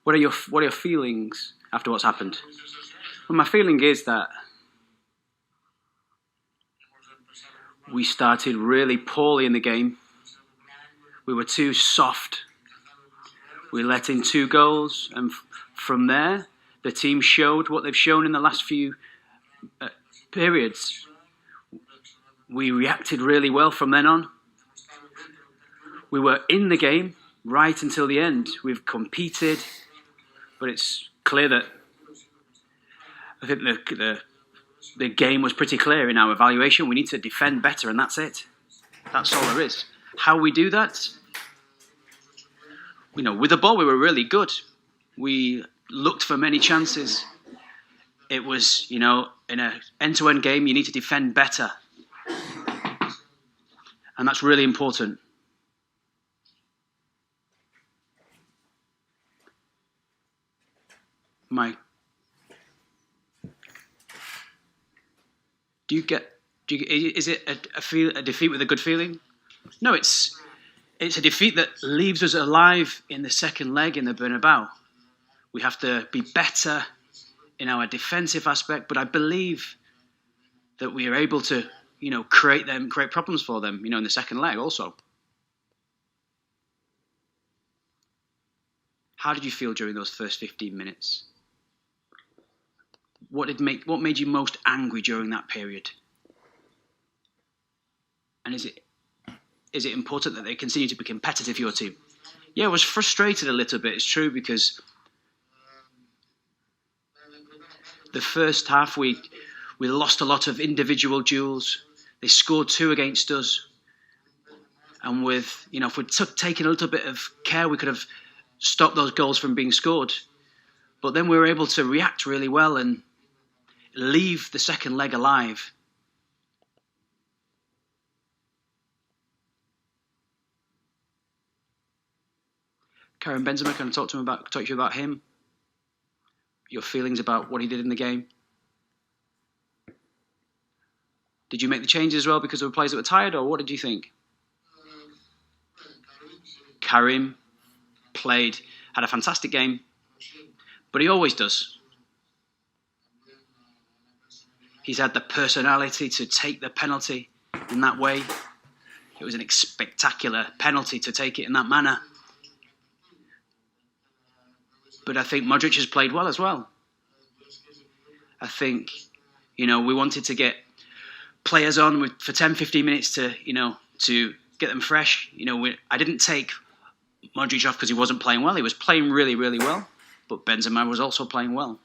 What are your feelings after what's happened? Well, my feeling is that we started really poorly in the game. We were too soft. We let in 2 goals, and from there, the team showed what they've shown in the last few periods. We reacted really well from then on. We were in the game right until the end. We've competed, but it's clear that I think the game was pretty clear in our evaluation. We need to defend better, and that's it. That's all there is. How we do that? With the ball, we were really good. We looked for many chances. It was, in an end-to-end game, you need to defend better. And that's really important. Is it a defeat with a good feeling? No, it's a defeat that leaves us alive in the second leg in the Bernabeu. We have to be better in our defensive aspect, but I believe that we are able to, create problems for them, in the second leg also. How did you feel during those first 15 minutes? What made you most angry during that period? And is it important that they continue to be competitive, your team? Yeah, I was frustrated a little bit, it's true, because the first half we lost a lot of individual duels. They scored 2 against us. And if we'd taken a little bit of care, we could have stopped those goals from being scored. But then we were able to react really well and leave the second leg alive. Karim Benzema, can I talk to you about him? Your feelings about what he did in the game? Did you make the changes as well because there were players that were tired, or what did you think? Karim had a fantastic game, but he always does. He's had the personality to take the penalty in that way. It was a spectacular penalty to take it in that manner. But I think Modric has played well as well. I think, we wanted to get players on for 10, 15 minutes to get them fresh. I didn't take Modric off because he wasn't playing well. He was playing really, really well. But Benzema was also playing well.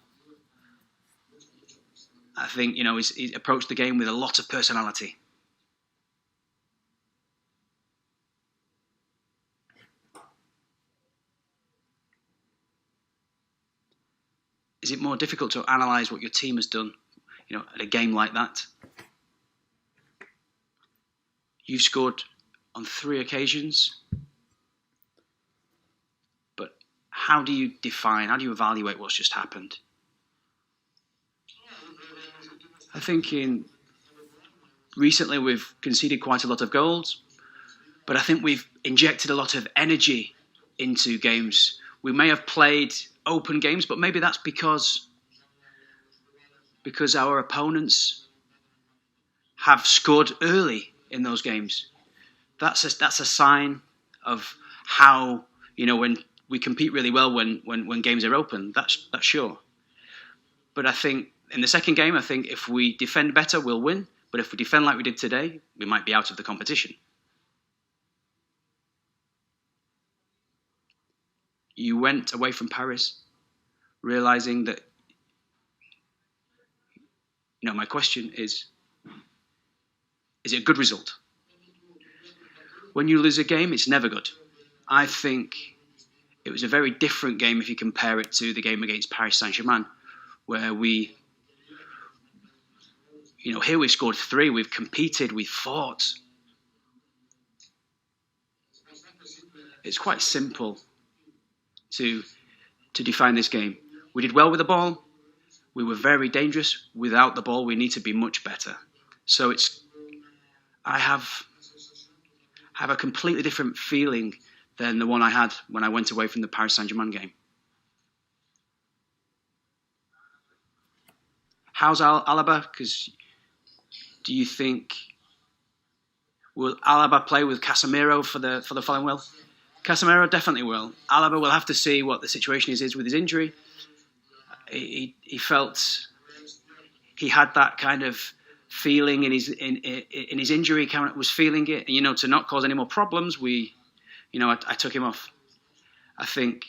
I think, he approached the game with a lot of personality. Is it more difficult to analyse what your team has done, at a game like that? You've scored on 3 occasions. But how do you evaluate what's just happened? I think recently we've conceded quite a lot of goals, but I think we've injected a lot of energy into games. We may have played open games, but maybe that's because our opponents have scored early in those games. That's a sign of how, when we compete really well when games are open. That's sure. But I think in the second game, if we defend better, we'll win. But if we defend like we did today, we might be out of the competition. You went away from Paris realizing that, my question is it a good result? When you lose a game, it's never good. I think it was a very different game if you compare it to the game against Paris Saint-Germain, where here we've scored 3, we've competed, we've fought. It's quite simple to define this game. We did well with the ball. We were very dangerous. Without the ball, we need to be much better. So I have a completely different feeling than the one I had when I went away from the Paris Saint-Germain game. How's Alaba? Because do you think will Alaba play with Casemiro for the following will? Casemiro definitely will. Alaba will have to see what the situation is with his injury. He felt he had that kind of feeling in his injury. He was feeling it, and to not cause any more problems, I took him off. I think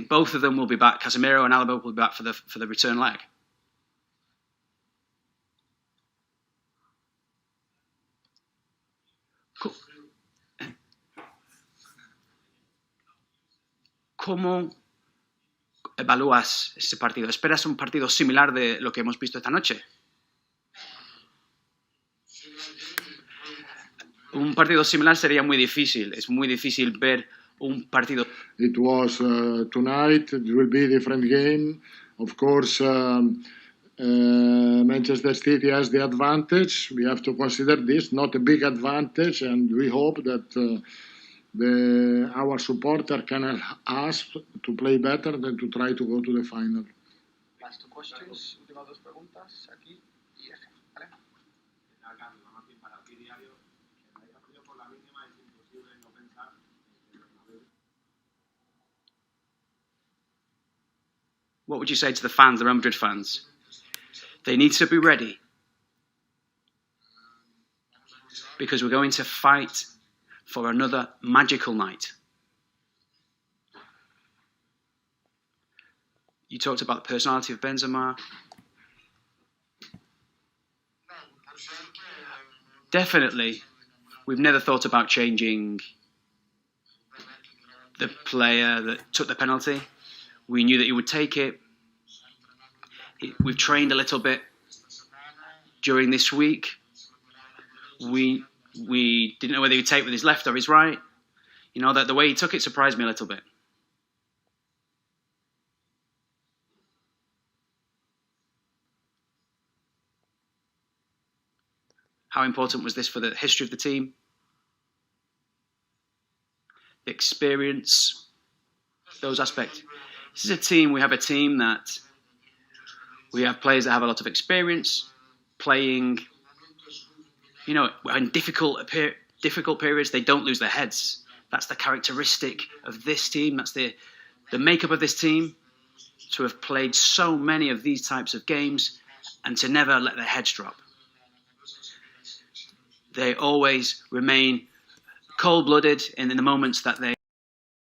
both of them will be back. Casemiro and Alaba will be back for the return leg. ¿Cómo evalúas ese partido? ¿Esperas un partido similar de lo que hemos visto esta noche? Un partido similar sería muy difícil. Es muy difícil ver un partido. It was tonight. It will be a different game. Of course, Manchester City has the advantage. We have to consider this, not a big advantage, and we hope that our supporter can help us to play better than to try to go to the final. Last two questions. Últimas dos preguntas aquí y F. ¿Vale? What would you say to the fans, the Real Madrid fans? They need to be ready because we're going to fight for another magical night. You talked about the personality of Benzema. Definitely, we've never thought about changing the player that took the penalty. We knew that he would take it. We've trained a little bit during this week. We didn't know whether he would take with his left or his right. That the way he took it surprised me a little bit. How important was this for the history of the team? The experience, those aspects. This is a team, we have that we have players that have a lot of experience playing, in difficult periods, they don't lose their heads. That's the characteristic of this team. That's the makeup of this team, to have played so many of these types of games and to never let their heads drop. They always remain cold-blooded in the moments that they